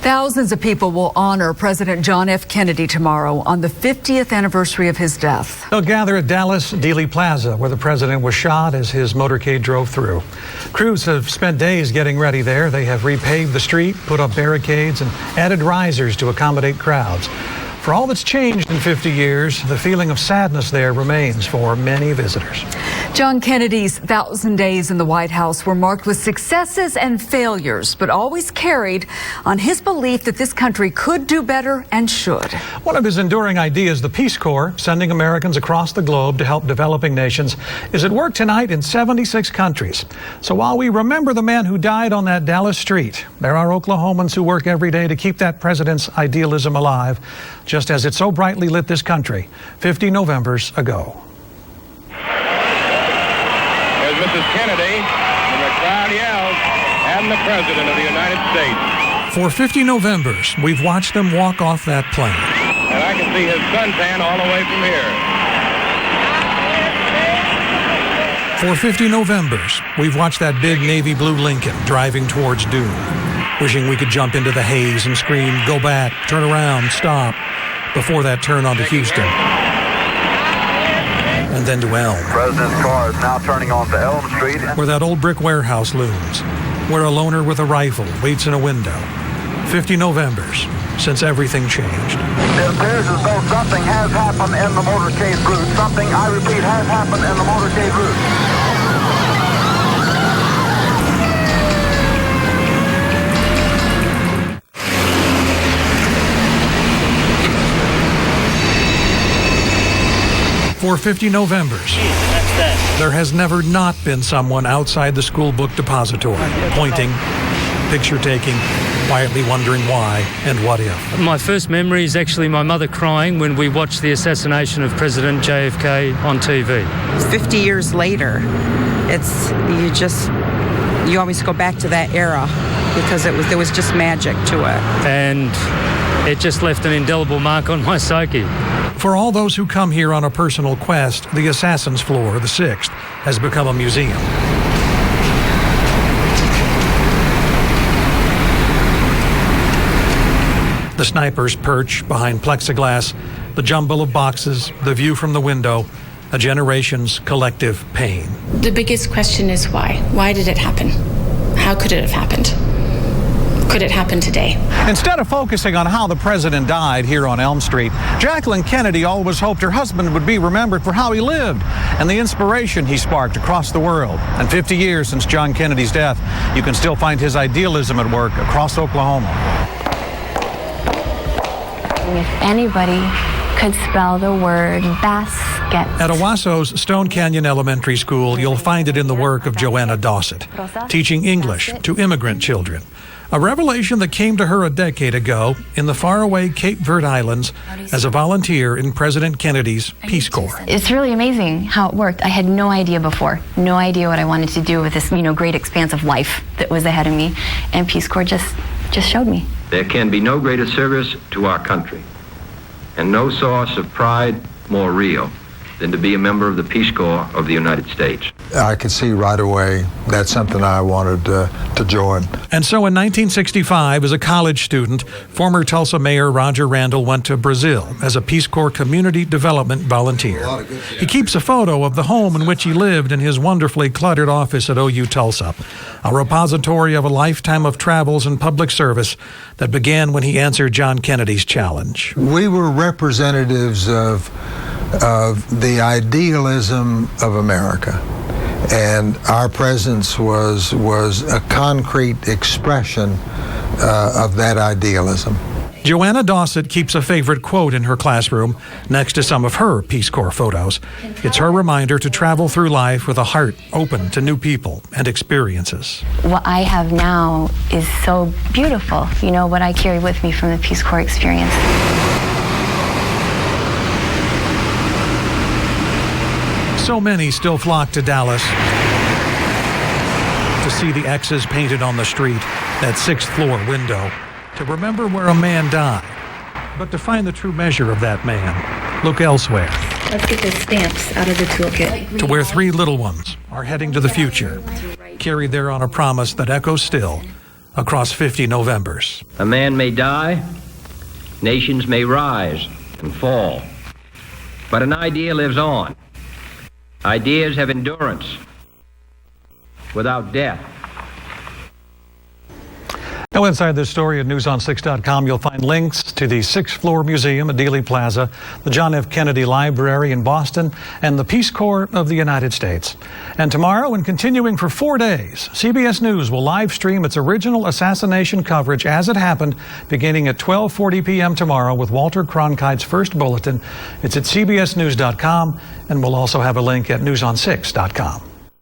Thousands of people will honor President John F. Kennedy tomorrow on the 50th anniversary of his death. They'll gather at Dallas Dealey Plaza, where the president was shot as his motorcade drove through. Crews have spent days getting ready there. They have repaved the street, put up barricades, and added risers to accommodate crowds. For all that's changed in 50 years, the feeling of sadness there remains for many visitors. John Kennedy's 1,000 days in the White House were marked with successes and failures, but always carried on his belief that this country could do better and should. One of his enduring ideas, the Peace Corps, sending Americans across the globe to help developing nations, is at work tonight in 76 countries. So while we remember the man who died on that Dallas street, there are Oklahomans who work every day to keep that president's idealism alive, just as it so brightly lit this country 50 Novembers ago. There's Mrs. Kennedy, and the crowd yells, and the President of the United States. For 50 Novembers, we've watched them walk off that plane. And I can see his suntan all the way from here. For 50 Novembers, we've watched that big navy blue Lincoln driving towards doom, wishing we could jump into the haze and scream, go back, turn around, stop, before that turn onto Houston. And then to Elm. President's car is now turning onto Elm Street. Where that old brick warehouse looms, where a loner with a rifle waits in a window. 50 Novembers since everything changed. It appears as though something has happened in the motorcade route. Something, I repeat, has happened in the motorcade route. For 50 Novembers, there has never not been someone outside the school book depository, pointing, picture taking, quietly wondering why and what if. My first memory is actually my mother crying when we watched the assassination of President JFK on TV. 50 years later, you always go back to that era because there was just magic to it. And it just left an indelible mark on my psyche. For all those who come here on a personal quest, the Assassin's Floor, the 6th, has become a museum. The snipers perch behind plexiglass, the jumble of boxes, the view from the window, a generation's collective pain. The biggest question is why? Why did it happen? How could it have happened? Could it happen today? Instead of focusing on how the president died here on Elm Street, Jacqueline Kennedy always hoped her husband would be remembered for how he lived and the inspiration he sparked across the world. And 50 years since John Kennedy's death, you can still find his idealism at work across Oklahoma. If anybody could spell the word basket. At Owasso's Stone Canyon Elementary School, you'll find it in the work of Joanna Dossett, teaching English to immigrant children. A revelation that came to her a decade ago in the faraway Cape Verde Islands as a volunteer in President Kennedy's Peace Corps. It's really amazing how it worked. I had no idea before, no idea what I wanted to do with this, great expanse of life that was ahead of me, and Peace Corps just showed me. There can be no greater service to our country and no source of pride more real than to be a member of the Peace Corps of the United States. I could see right away that's something I wanted to join. And so in 1965, as a college student, former Tulsa Mayor Roger Randall went to Brazil as a Peace Corps community development volunteer. He keeps a photo of the home in which he lived in his wonderfully cluttered office at OU Tulsa, a repository of a lifetime of travels and public service that began when he answered John Kennedy's challenge. We were representatives of the idealism of America, and our presence was a concrete expression of that idealism. Joanna Dossett keeps a favorite quote in her classroom next to some of her Peace Corps photos. It's her reminder to travel through life with a heart open to new people and experiences. What I have now is so beautiful, what I carry with me from the Peace Corps experience. So many still flock to Dallas to see the X's painted on the street, that 6th floor window, to remember where a man died. But to find the true measure of that man, look elsewhere. Let's get the stamps out of the toolkit. To where 3 little ones are heading to the future, carried there on a promise that echoes still across 50 Novembers. A man may die, nations may rise and fall, but an idea lives on. Ideas have endurance without death. Now, inside this story at newson6.com, you'll find links to the 6th Floor Museum at Dealey Plaza, the John F. Kennedy Library in Boston, and the Peace Corps of the United States. And tomorrow, and continuing for 4 days, CBS News will live stream its original assassination coverage as it happened, beginning at 12:40 p.m. tomorrow with Walter Cronkite's first bulletin. It's at cbsnews.com, and we'll also have a link at newson6.com.